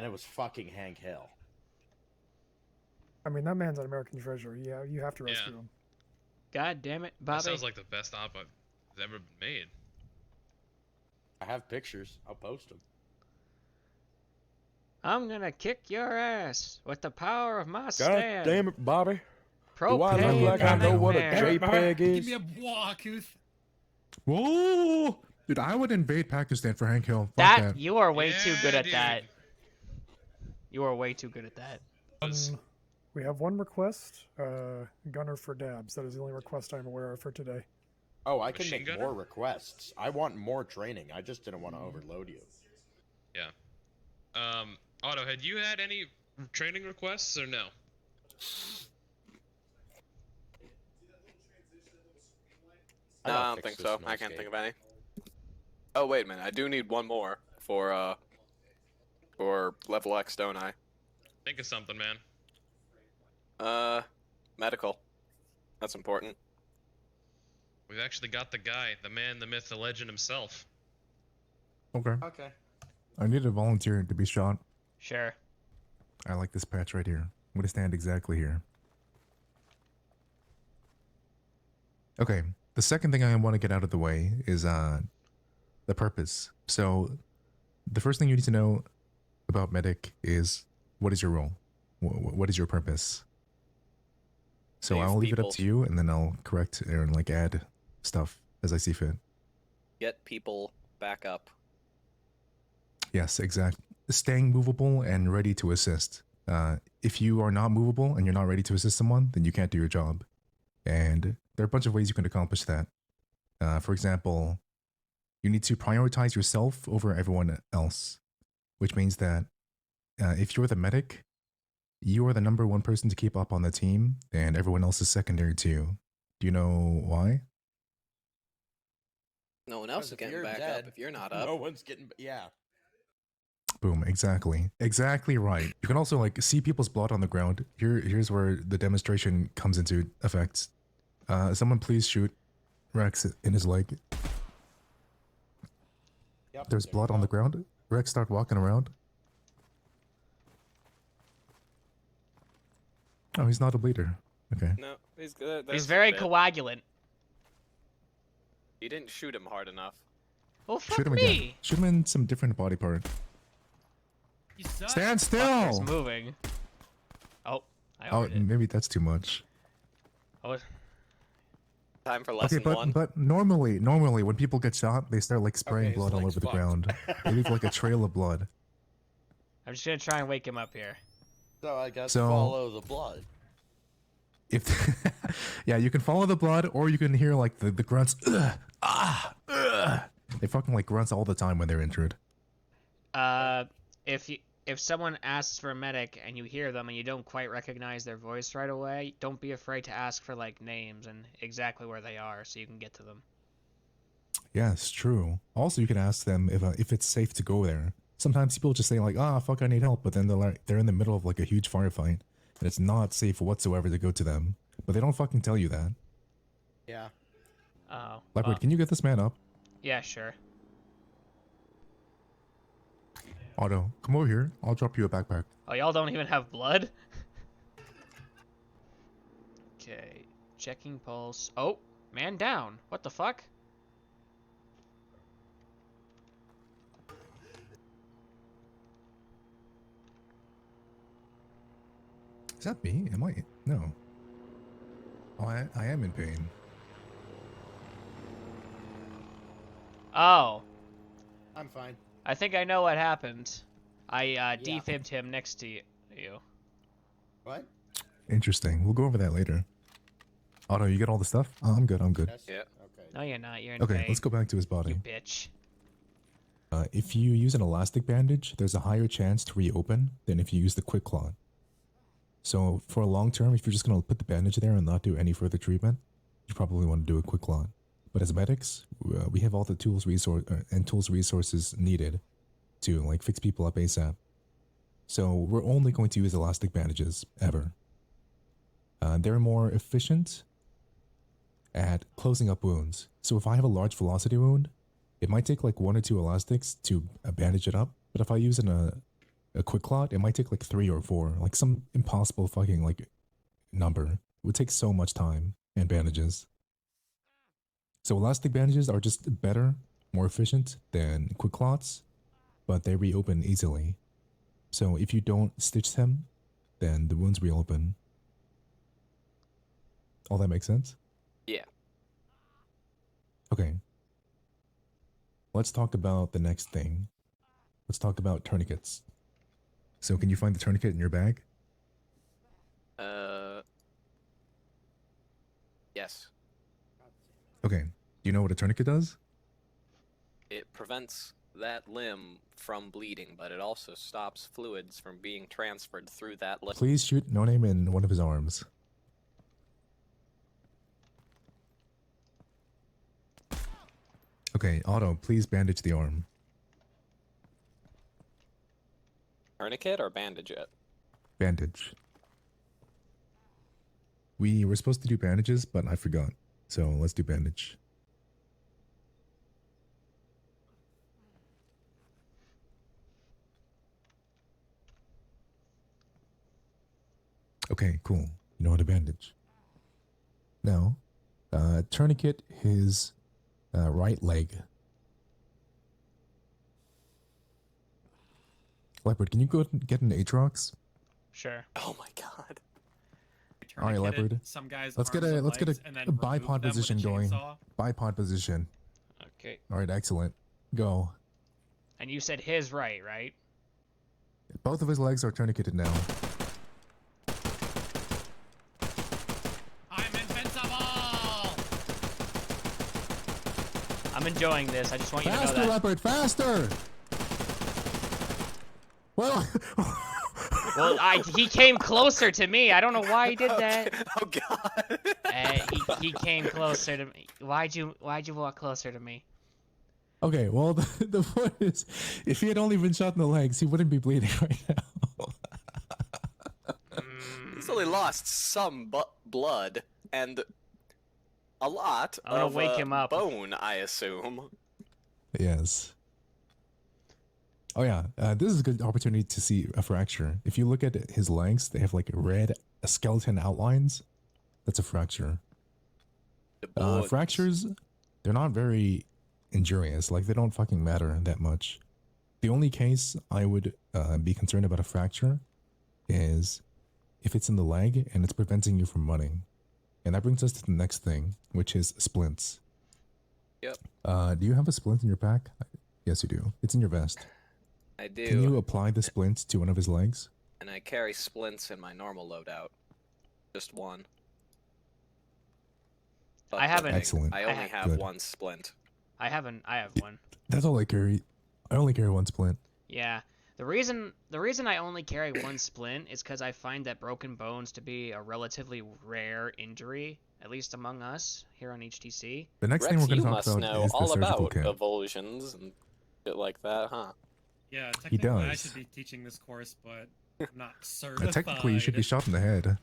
and it was fucking Hank Hill. I mean, that man's an American treasure. Yeah, you have to rescue him. God damn it, Bobby. That sounds like the best op that's ever been made. I have pictures. I'll post them. I'm gonna kick your ass with the power of my stand. God damn it, Bobby. Propane Do I look like I know what a nightmare. JPEG is? Give me a walk, Whoa! Dude, I would invade Pakistan for Hank Hill. Fuck That you are way too Yeah, good at dude. that. You are way too good at that. We have one request, Gunner for Dabs. That is the only request I'm aware of for today. Oh, I can Machine make gunner? more requests. I want more training. I just didn't want to overload you. Yeah. Otto, had you had any training requests or no? No, I don't think so. I can't think of any. Oh wait a minute, I do need one more for level X, don't I? Think of something, man. Medical. That's important. We've actually got the guy, the man, the myth, the legend himself. Okay. Okay. I need a volunteer to be shot. Sure. I like this patch right here. I'm gonna stand exactly here. Okay. The second thing I want to get out of the way is the purpose. So, the first thing you need to know about medic is what is your role? What is your purpose? So Save I'll leave it people. up to you, and then I'll correct and like add stuff as I see fit. Get people back up. Yes, exactly. Staying movable and ready to assist. If you are not movable and you're not ready to assist someone, then you can't do your job. And there are a bunch of ways you can accomplish that. For example, you need to prioritize yourself over everyone else, which means that if you're the medic, you are the #1 person to keep up on the team, and everyone else is secondary to you. Do you know why? No one else is getting back up if you're not up. No one's getting... Yeah. Boom, exactly. Exactly right. You can also like see people's blood on the ground. Here's where the demonstration comes into effect. Someone please shoot Rex in his leg. Yep, There's there blood you on go. the ground. Rex start walking around. Oh, he's not a bleeder. Okay. No, he's good. He's very coagulant. You didn't shoot him hard enough. Well, fuck Shoot him me. again. Shoot him in some different body part. You suck. Stand Fucker's still! moving. Oh, I Oh, ordered it. maybe that's too much. Oh, Time for Okay, lesson one. but normally when people get shot, they start like spraying Okay, his blood all leg's over the fucked. ground. They leave like a trail of blood. I'm just gonna try and wake him up here. So I guess So- follow the blood. If yeah, you can follow the blood, or you can hear like the grunts. Ugh, ah, ugh. They fucking like grunts all the time when they're injured. If someone asks for a medic and you hear them and you don't quite recognize their voice right away, don't be afraid to ask for like names and exactly where they are so you can get to them. Yes, true. Also, you can ask them if it's safe to go there. Sometimes people just say like, "Ah, fuck, I need help," but then they're in the middle of like a huge firefight, and it's not safe whatsoever to go to them. But they don't fucking tell you that. Yeah. Oh. Leopard, well, can you get this man up? yeah, sure. Otto, come over here. I'll drop you a backpack. Oh, y'all don't even have blood? Okay. Checking pulse. Oh, man down. What the fuck? Is that me? Am I? No. Oh, I am in pain. Oh. I'm fine. I think I know what happened. I defibbed him next to you. What? Interesting. We'll go over that later. Otto, you get all the stuff? Oh, I'm good. I'm good. Yes? Yeah. Okay. No, you're not. You're in Okay, pain. let's go back to his You body. bitch. If you use an elastic bandage, there's a higher chance to reopen than if you use the quick clot. So for a long term, if you're just gonna put the bandage there and not do any further treatment, you probably want to do a quick clot. But as medics, we have all the tools, resources needed to like fix people up ASAP. So we're only going to use elastic bandages ever. They're more efficient at closing up wounds. So if I have a large velocity wound, it might take like 1 or 2 elastics to bandage it up. But if I use an a quick clot, it might take like 3 or 4, like some impossible fucking like number. It would take so much time and bandages. So elastic bandages are just better, more efficient than quick clots, but they reopen easily. So if you don't stitch them, then the wounds reopen. All that makes sense? Yeah. Okay. Let's talk about the next thing. Let's talk about tourniquets. So can you find the tourniquet in your bag? Yes. Okay. Do you know what a tourniquet does? It prevents that limb from bleeding, but it also stops fluids from being transferred through that limb. Please shoot No Name in one of his arms. Okay, Otto, please bandage the arm. Tourniquet or bandage it? Bandage. We were supposed to do bandages, but I forgot. So let's do bandage. Okay, cool. You know how to bandage. Now, tourniquet his right leg. Leopard, can you go get an Aatrox? Sure. Oh my god. All right, Tourniqueted Leopard. Some guys Let's get a and then bipod remove them with a position going. chainsaw. Bipod position. Okay. All right, excellent. Go. And you said his right, right? Both of his legs are tourniqueted now. I'm invincible! I'm enjoying this. I just want you to know Faster, that. Leopard, faster! Well, Well, he came closer to me. I don't know why he did that. Oh god. He came closer to me. Why'd you walk closer to me? okay, well, the point is, if he had only been shot in the legs, he wouldn't be bleeding right now. He's only lost some blood and a lot I'm gonna of wake him up. bone, I assume. Yes. Oh yeah, this is a good opportunity to see a fracture. If you look at his legs, they have like red skeleton outlines. That's a fracture. The bones. Fractures, they're not very injurious. Like, they don't fucking matter that much. The only case I would be concerned about a fracture is if it's in the leg and it's preventing you from running. And that brings us to the next thing, which is splints. Yep. Do you have a splint in your pack? Yes, you do. It's in your vest. I do. Can you apply the splints to one of his legs? And I carry splints in my normal loadout. Just one. But I haven't- Excellent. I only have Good. one splint. I have one. That's all I carry. I only carry one splint. Yeah. The reason I only carry one splint is because I find that broken bones to be a relatively rare injury, at least among us here on HTC. The next Rex, thing we're going you to talk must about know is the all surgical about kit. avulsions and shit like that, huh? Yeah, technically I does. should be teaching this course, but I'm not certified. Technically, you should be shot in the head.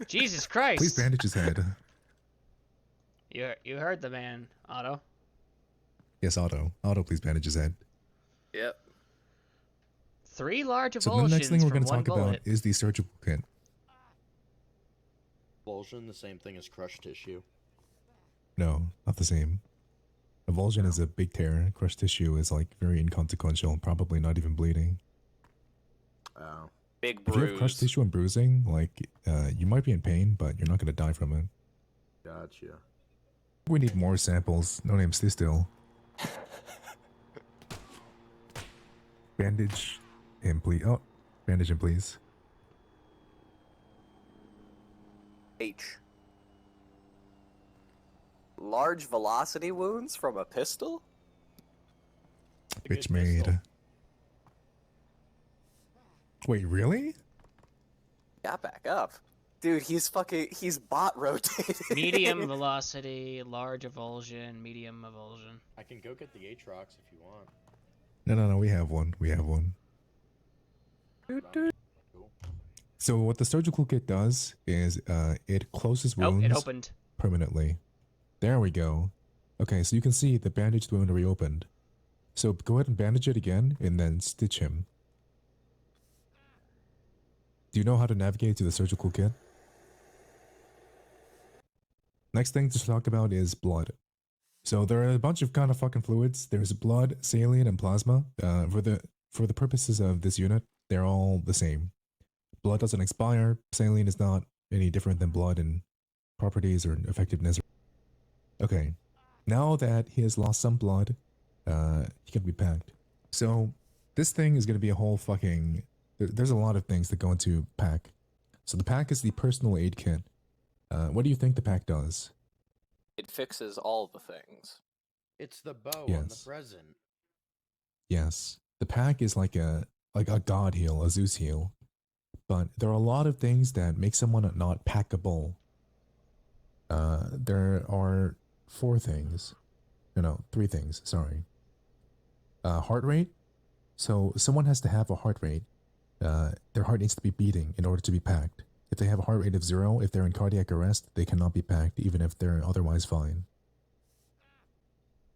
Jesus Christ! Please bandage his head. You heard the man, Otto. Yes, Otto. Otto, please bandage his head. Yep. 3 large So avulsions the next thing we're from going to one talk bullet. about is the surgical kit. Avulsion, the same thing as crushed tissue. No, not the same. Avulsion is a big tear. Crushed tissue is like very inconsequential, probably not even bleeding. Oh. Big If you have crushed bruise. tissue and bruising, like, you might be in pain, but you're not going to die from it. Gotcha. We need more samples. No name, stay still. Bandage him, please. Oh, bandage him, please. H. Large velocity wounds from a pistol? A good Bitch made. pistol. Wait, really? Got back up. Dude, he's bot rotated. Medium velocity, large avulsion, medium avulsion. I can go get the Aatrox if you want. No, we have one. We have one. Cool. So what the surgical kit does is it closes Oh, wounds it opened. permanently. There we go. Okay, so you can see the bandaged wound reopened. So go ahead and bandage it again and then stitch him. Do you know how to navigate to the surgical kit? Next thing to talk about is blood. So there are a bunch of kind of fucking fluids. There's blood, saline, and plasma. For the purposes of this unit, they're all the same. Blood doesn't expire. Saline is not any different than blood in properties or effectiveness. Okay, now that he has lost some blood, he can be packed. So this thing is going to be a whole fucking... There's a lot of things that go into pack. So the pack is the personal aid kit. What do you think the pack does? It fixes all the things. It's the bow on the Yes. present. Yes, the pack is like a god heal, a Zeus heal. But there are a lot of things that make someone not packable. There are 4 things. No, 3 things, sorry. Heart rate. So someone has to have a heart rate. Their heart needs to be beating in order to be packed. If they have a heart rate of 0, if they're in cardiac arrest, they cannot be packed even if they're otherwise fine.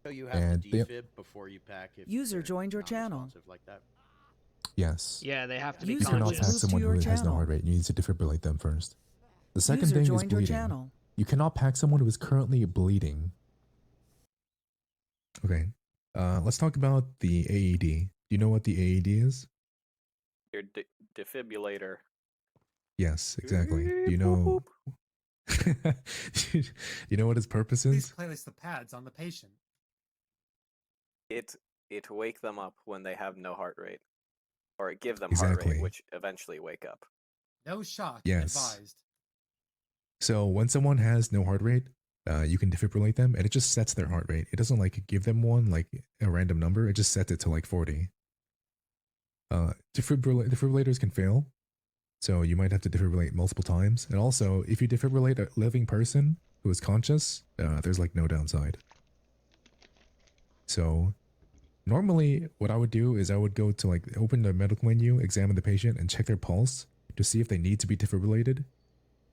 So you have And to they- defib before you pack. If User they're joined your channel. non-responsive like that. Yes. Yeah, they have to be You User cannot just pack moved to someone who your has no channel. heart rate. You need to defibrillate them first. The second User thing is joined your bleeding. channel. You cannot pack someone who is currently bleeding. Okay. Let's talk about the AED. Do you know what the AED is? Your defibrillator. Yes, exactly. Do you know... you know what its purpose Please is? place the pads on the patient. It wake them up when they have no heart rate, or it give them heart Exactly. rate, which eventually wake up. No shock Yes. advised. So when someone has no heart rate, you can defibrillate them and it just sets their heart rate. It doesn't like give them one, like a random number. It just sets it to like 40. Defibrillators can fail. So you might have to defibrillate multiple times. And also, if you defibrillate a living person who is conscious, there's like no downside. So normally what I would do is I would go to like open the medical menu, examine the patient and check their pulse to see if they need to be defibrillated.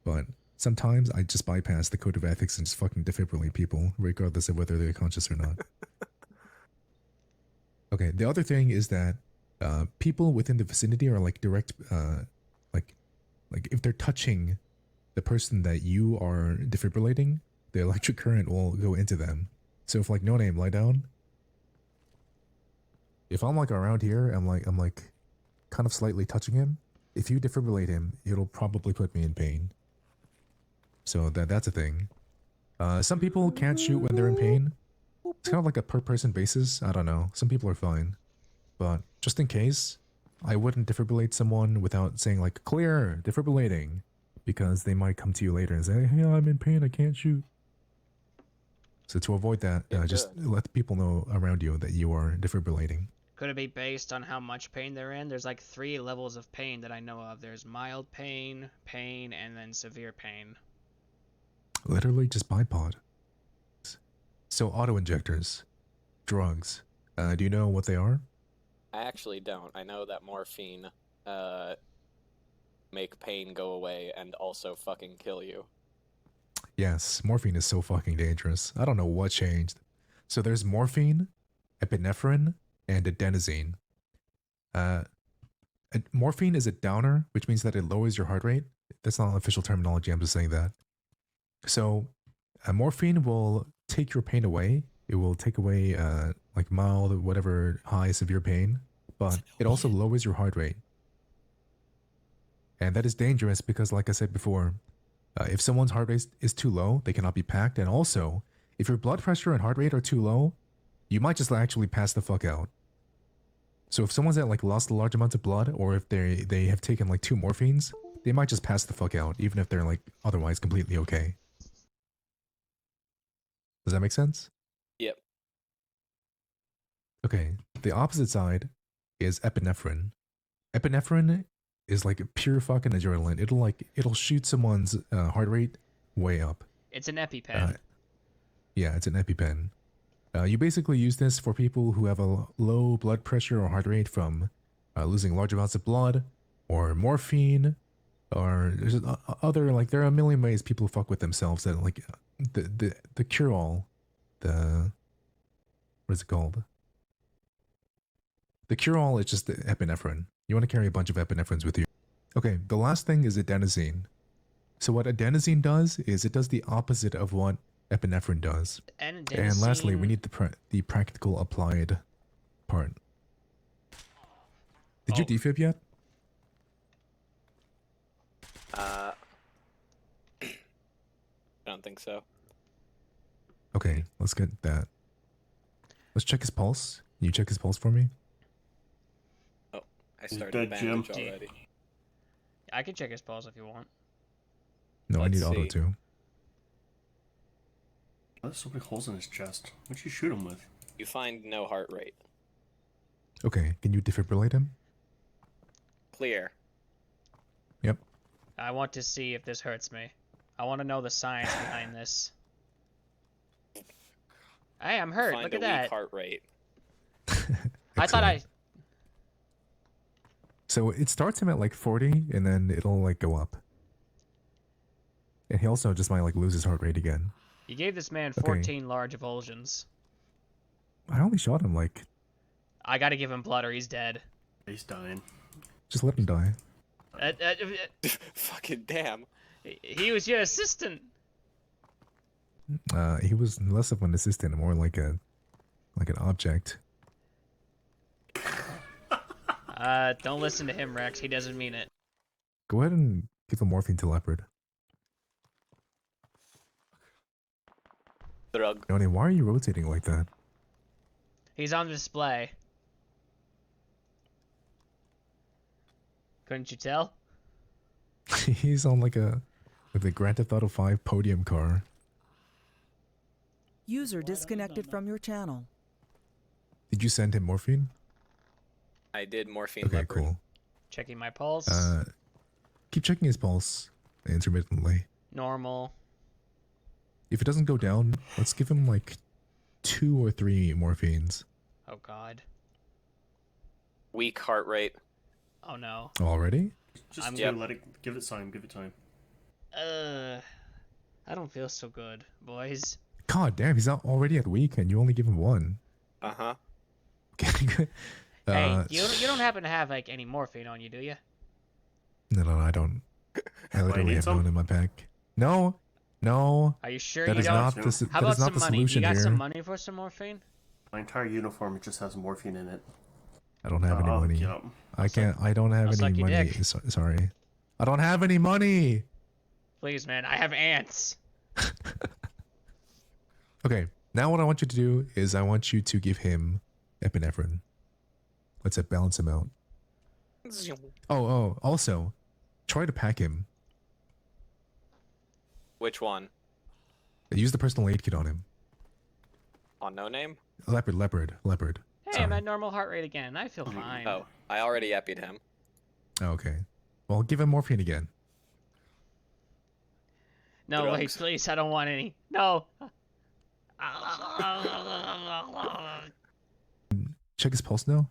But sometimes I just bypass the code of ethics and just fucking defibrillate people, regardless of whether they're conscious or not. Okay, the other thing is that people within the vicinity are like direct, like if they're touching the person that you are defibrillating, the electric current will go into them. So if like no name, lie down. If I'm like around here, I'm like kind of slightly touching him. If you defibrillate him, it'll probably put me in pain. So that's a thing. Some people can't shoot when they're in pain. It's kind of like a per person basis. I don't know. Some people are fine. But just in case, I wouldn't defibrillate someone without saying like, clear, defibrillating. Because they might come to you later and say, hey, I'm in pain, I can't shoot. So to avoid that, just let people know around you that you are defibrillating. Could it be based on how much pain they're in? There's like 3 levels of pain that I know of. There's mild pain, and then severe pain. Literally just bipod. So auto-injectors, drugs, do you know what they are? I actually don't. I know that morphine make pain go away and also fucking kill you. Yes, morphine is so fucking dangerous. I don't know what changed. So there's morphine, epinephrine, and adenosine. Morphine is a downer, which means that it lowers your heart rate. That's not official terminology, I'm just saying that. So morphine will take your pain away. It will take away like mild, whatever, high, severe pain, but it also lowers your heart rate. And that is dangerous because, like I said before, if someone's heart rate is too low, they cannot be packed. And also, if your blood pressure and heart rate are too low, you might just actually pass the fuck out. So if someone's at like lost a large amount of blood, or if they have taken like 2 morphines, they might just pass the fuck out, even if they're like otherwise completely okay. Does that make sense? Yep. Okay, the opposite side is epinephrine. Epinephrine is like pure fucking adrenaline. It'll shoot someone's heart rate way up. It's an EpiPen. Yeah, it's an EpiPen. You basically use this for people who have a low blood pressure or heart rate from losing large amounts of blood, or morphine, or there's other, like, there are a million ways people fuck with themselves that, like, the cure-all, what is it called? The cure-all is just the epinephrine. You want to carry a bunch of epinephrines with you. Okay, the last thing is adenosine. So what adenosine does is it does the opposite of what epinephrine does. And lastly, we adenosine- need the practical applied part. Did you Oh. defib yet? I don't think so. Okay, let's get that. Let's check his pulse. Can you check his pulse for me? I He's started dead, Jim. bandage already. I can check his pulse if you want. No, I Let's need auto see. too. Oh, there's so many holes in his chest. What'd you shoot him with? You find no heart rate. Okay, can you defibrillate him? Clear. Yep. I want to see if this hurts me. I want to know the science behind this. Hey, I'm hurt. Find Look a at weak that. heart rate. I thought I. So it starts him at like 40, and then it'll like go up. And he also just might like lose his heart rate again. You gave this man Okay. 14 large evulsions. I only shot him like, I gotta give him blood or he's dead. He's dying. just let him die. Fucking damn. He was your assistant. He was less of an assistant, and more like an object. Don't listen to him, Rex. He doesn't mean it. Go ahead and give a morphine to Leopard. Drug. Yoni, why are you rotating like that? He's on display. Couldn't you tell? He's on like the Grand Theft Auto 5 podium car. User disconnected from your channel. Did you send him morphine? I did morphine Okay, leopard. cool. Checking my pulse. Keep checking his pulse intermittently. Normal. If it doesn't go down, let's give him like 2 or 3 morphines. Oh god. Weak heart rate. Oh no. Already? Just I'm- to Yep. let it. Give it time. Give it time. I don't feel so good, boys. God damn, he's not already at weak, and you only give him 1. Uh-huh. Okay, good. Hey, you don't happen to have like any morphine on you, do you? No, I don't. I literally need have some? none in my pack. No. Are you sure That you is don't? not How the How that about is not some the money? You solution got here. some money for some morphine? My entire uniform just has morphine in it. I don't have any I'll money. get 'em. I can't. I don't have I'll suck any your money. dick. Sorry. I don't have any money. Please, man. I have ants. Okay. Now what I want you to do is I want you to give him epinephrine. Let's balance him out. Oh. Also, try to pack him. Which one? Use the personal aid kit on him. On no name? Leopard. Hey, Sorry. I'm at normal heart rate again. I feel fine. Oh, I already epied him. Oh, okay. Well, give him morphine again. No, wait, Drugs. please. I don't want any. No. Check his pulse now.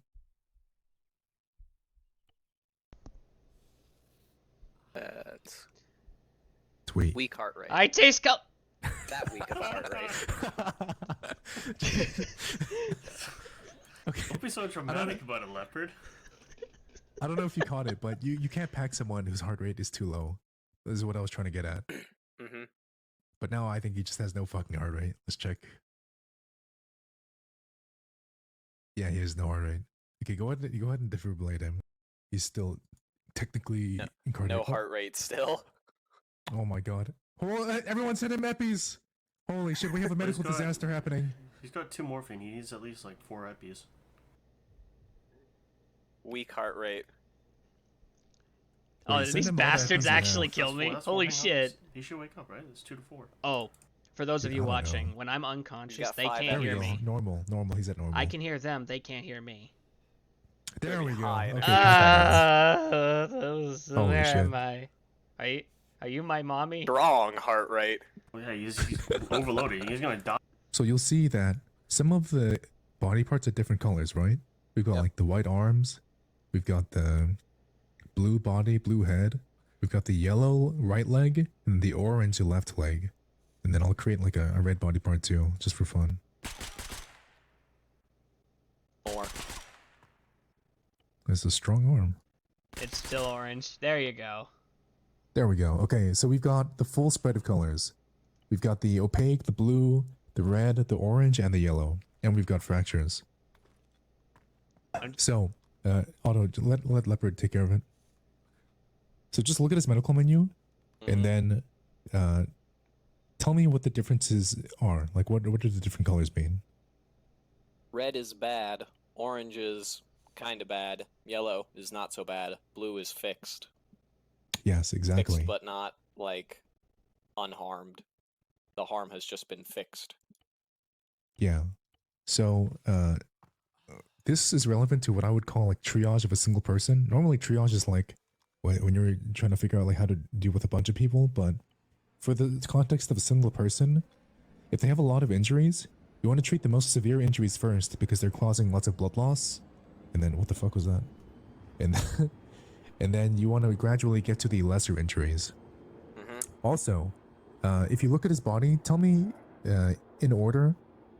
That's Sweet. weak heart rate. I taste That weak of a heart rate. Okay. Don't be so dramatic about a leopard. I don't know if you caught it, but you can't pack someone whose heart rate is too low. This is what I was trying to get at. Mm-hmm. But now I think he just has no fucking heart rate. Let's check. Yeah, he has no heart rate. Okay, go ahead and defibrillate him. He's still technically incarnate. No heart rate still. Oh my god. Oh, everyone send him eppies! Holy shit, we have a medical got- disaster happening. He's got 2 morphine. He needs at least like 4 eppies. Weak heart rate. Oh, Wait, send these him all the bastards eppies now. actually kill me. That's Holy what shit. happens. He should wake up, right? It's 2 to 4. Oh, for those of Dude, you I don't watching, know. when I'm unconscious, got they 5 can't There we hear go. me. Normal. He's at normal. I can hear them. They can't hear me. There we go. high. Okay, cut Where Holy shit. am I? Are you my mommy? Strong heart rate. Oh, yeah, he's overloaded. He's gonna die. So you'll see that some of the body parts are different colors, right? We've got Yep. like the white arms, we've got the blue body, blue head, we've got the yellow right leg, and the orange left leg. And then I'll create like a red body part too, just for fun. More. It's a strong arm. It's still orange. There you go. There we go. Okay, so we've got the full spread of colors. We've got the opaque, the blue, the red, the orange, and the yellow. And we've got fractures. So, Otto, let Leopard take care of it. So just look at his medical menu, and then tell me what the differences are. Like, what do the different colors mean? Red is bad. Orange is kind of bad. Yellow is not so bad. Blue is fixed. Yes, exactly. Fixed, but not, like, unharmed. The harm has just been fixed. Yeah. So, this is relevant to what I would call like triage of a single person. Normally, triage is like when you're trying to figure out like how to deal with a bunch of people, but for the context of a single person, if they have a lot of injuries, you want to treat the most severe injuries first because they're causing lots of blood loss. And then what the fuck was that? And and then you want to gradually get to the lesser injuries. Also, if you look at his body, tell me in order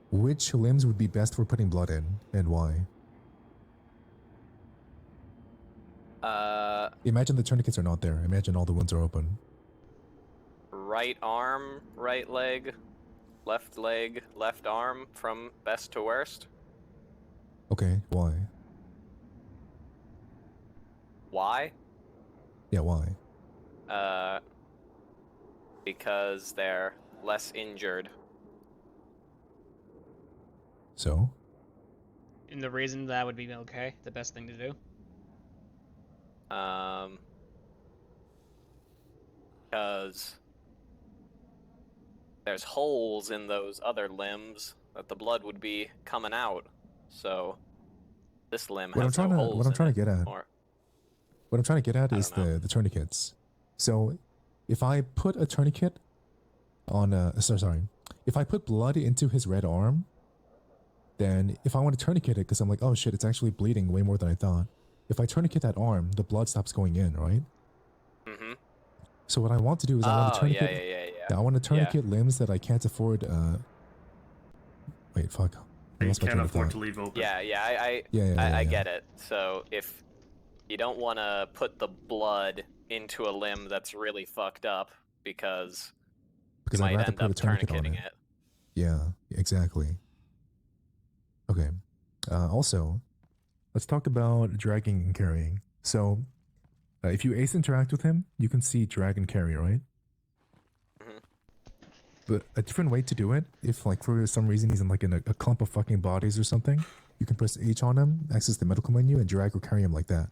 which limbs would be best for putting blood in and why. Imagine the tourniquets are not there. Imagine all the wounds are open. Right arm, right leg, left arm from best to worst. Okay, why? Why? Yeah, why? Because they're less injured. So? And the reason that would be okay, the best thing to do. Because there's holes in those other limbs that the blood would be coming out. So this limb has no holes. What I'm trying to get at. Or, What I'm trying to get at I is don't know. the tourniquets. So, if I put a tourniquet on if I put blood into his red arm, then if I want to tourniquet it, because I'm like, oh shit, it's actually bleeding way more than I thought. If I tourniquet that arm, the blood stops going in, right? Mm-hmm. So what I want to do is I want to tourniquet. Yeah. I want to tourniquet limbs that I can't afford. Wait, fuck. I You lost my can't train of afford thought. to leave open. I get it. So if you don't want to put the blood into a limb that's really fucked up because you I'd might rather end put up a tourniquet on tourniqueting it. it. Yeah, exactly. Okay. Also, let's talk about dragging and carrying. So, if you ace interact with him, you can see drag and carry, right? Mhm. But a different way to do it, if like for some reason he's in like in a clump of fucking bodies or something, you can press H on him, access the medical menu, and drag or carry him like that.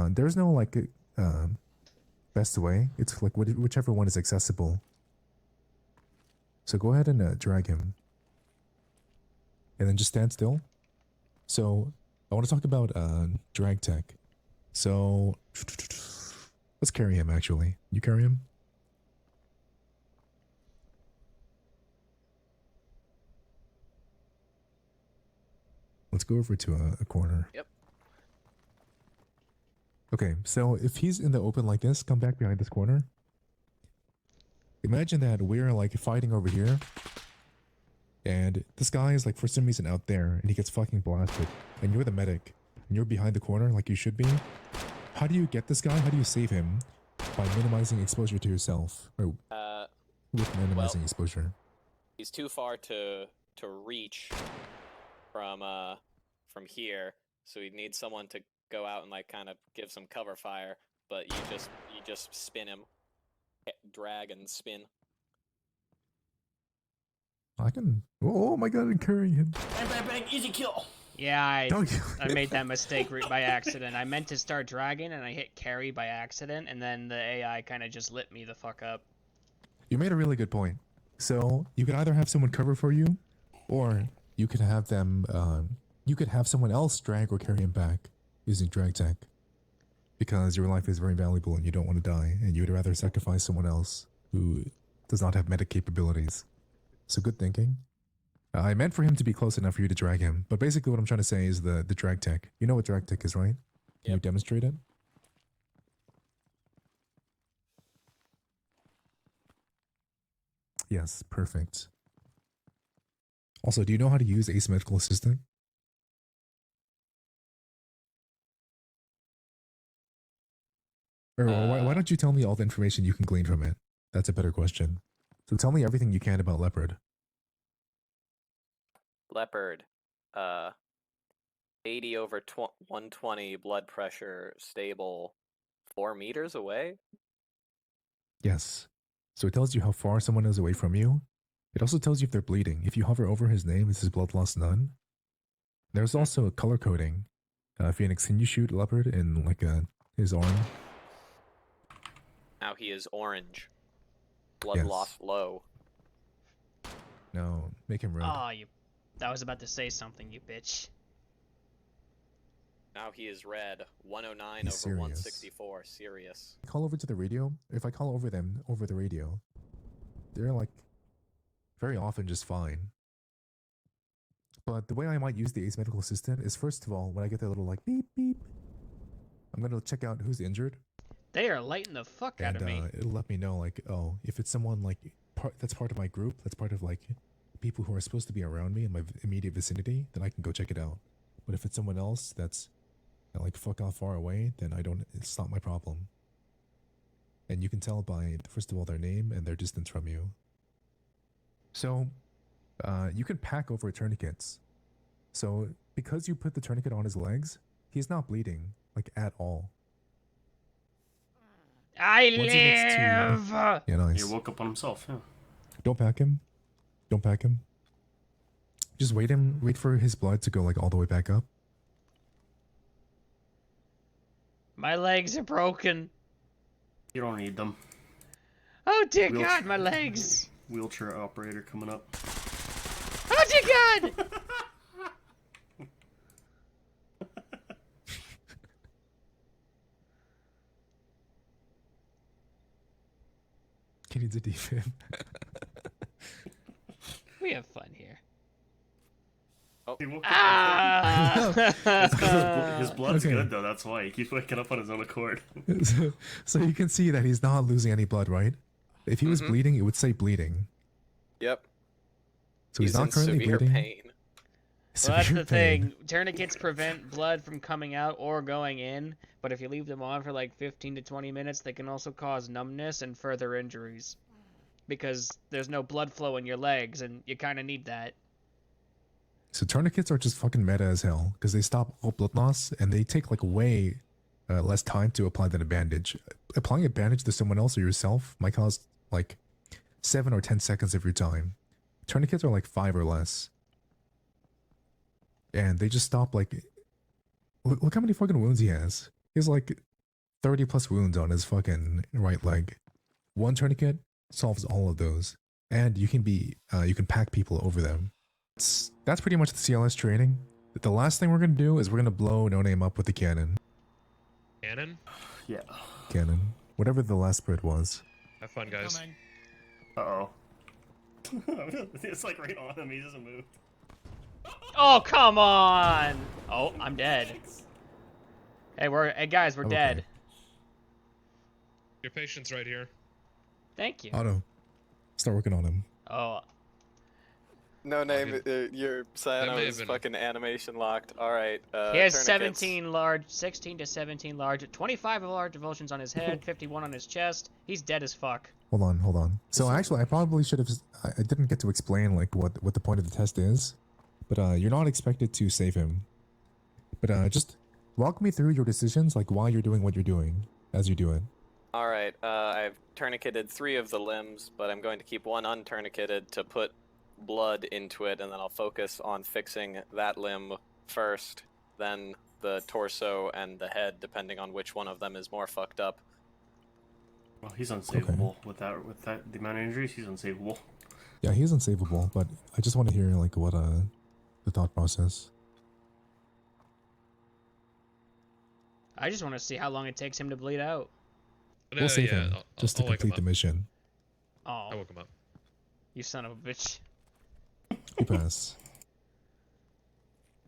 There's no like best way. It's like whichever one is accessible. So go ahead and drag him. And then just stand still. So I want to talk about drag tech. So let's carry him actually. You carry him? Let's go over to a corner. Yep. Okay, so if he's in the open like this, come back behind this corner. Imagine that we're like fighting over here. And this guy is like for some reason out there and he gets fucking blasted. And you're the medic. And you're behind the corner like you should be. How do you get this guy? How do you save him? By minimizing exposure to yourself. Or with minimizing exposure. He's too far to reach from here, so he'd need someone to go out and like kind of give some cover fire, but you just spin him. Drag and spin. I can. Oh my god, I can carry him. Bang, bang, bang, easy kill. Yeah, I Don't made that mistake by accident. I meant to start dragging and I hit carry by accident, and then the AI kind of just lit me the fuck up. You made a really good point. So you could either have someone cover for you, or you could have them. You could have someone else drag or carry him back using drag tech, because your life is very valuable and you don't want to die, and you would rather sacrifice someone else who does not have medic capabilities. So good thinking. I meant for him to be close enough for you to drag him, but basically what I'm trying to say is the drag tech. You know what drag tech is, right? Can you demonstrate it? Yes, perfect. Also, do you know how to use Ace Medical Assistant? Or why don't you tell me all the information you can glean from it? That's a better question. So tell me everything you can about Leopard. Leopard, 80 over 120 blood pressure, stable, 4 meters away. Yes. So it tells you how far someone is away from you. It also tells you if they're bleeding. If you hover over his name, is his blood loss none? There's also a color coding. Phoenix, can you shoot Leopard in like his arm? Now he is orange. Blood Yes. loss low. No, make him red. Oh, you. I was about to say something, you bitch. Now he is red. 109 He's over serious. 164. Serious. Call over to the radio. If I call over them over the radio, they're like very often just fine. But the way I might use the Ace Medical Assistant is, first of all, when I get that little like beep beep, I'm gonna check out who's injured, They are lighting the fuck out and of me. it'll let me know like, oh, if it's someone like that's part of my group, that's part of like people who are supposed to be around me in my immediate vicinity, then I can go check it out. But if it's someone else that's like fuck off far away, then it's not my problem. And you can tell by, first of all, their name and their distance from you. So, you can pack over tourniquets. So, because you put the tourniquet on his legs, he's not bleeding, like, at all. I Once he gets live! Yeah, nice. He woke up on himself. Yeah. Don't pack him. Don't pack him. Just wait for his blood to go, like, all the way back up. My legs are broken. You don't need them. Oh dear Wheelchair- God, my legs! Wheelchair operator coming up. Oh dear God! He needs a defib. We have fun here. He woke up. Ah! It's 'cause his blood's Okay. good though. That's why he keeps waking up on his own accord. So you can see that he's not losing any blood, right? If he was bleeding, it would say bleeding. Yep. So he's, not in currently severe bleeding. pain. Well, that's Severe the pain. thing. Tourniquets prevent blood from coming out or going in, but if you leave them on for like 15 to 20 minutes, they can also cause numbness and further injuries. Because there's no blood flow in your legs, and you kind of need that. So tourniquets are just fucking meta as hell because they stop all blood loss and they take like way less time to apply than a bandage. Applying a bandage to someone else or yourself might cause like 7 or 10 seconds of your time. Tourniquets are like 5 or less. And they just stop like... Look how many fucking wounds he has. He has like 30 plus wounds on his fucking right leg. One tourniquet solves all of those. And you can pack people over them. That's pretty much the CLS training. The last thing we're going to do is we're going to blow No Name up with the cannon. Cannon? Yeah. Cannon. Whatever the last spread was. Have fun, guys. Coming. Uh-oh. It's like right on him. He doesn't move. Oh, come on! Oh, I'm dead. Hey, guys, we're Okay. dead. Your patient's right here. Thank you. Otto, start working on him. Oh, No name. Okay. Your That may Cyono have is been- fucking animation locked. All right. he has tourniquets. 17 large, 16 to 17 large, 25 of large avulsions on his head, 51 on his chest. He's dead as fuck. Hold on. So actually, I probably should have... I didn't get to explain like what the point of the test is. But you're not expected to save him. But just walk me through your decisions, like why you're doing what you're doing as you do it. All right. I've tourniqueted 3 of the limbs, but I'm going to keep one untourniqueted to put blood into it, and then I'll focus on fixing that limb first, then the torso and the head, depending on which one of them is more fucked up. Well, he's unsavable with that the amount of injuries. He's unsavable. Yeah, he is unsavable, but I just want to hear like what the thought process. I just want to see how long it takes him to bleed out. We'll save him I'll just to wake him complete the up. mission. Oh, I woke him up. you son of a bitch. You pass.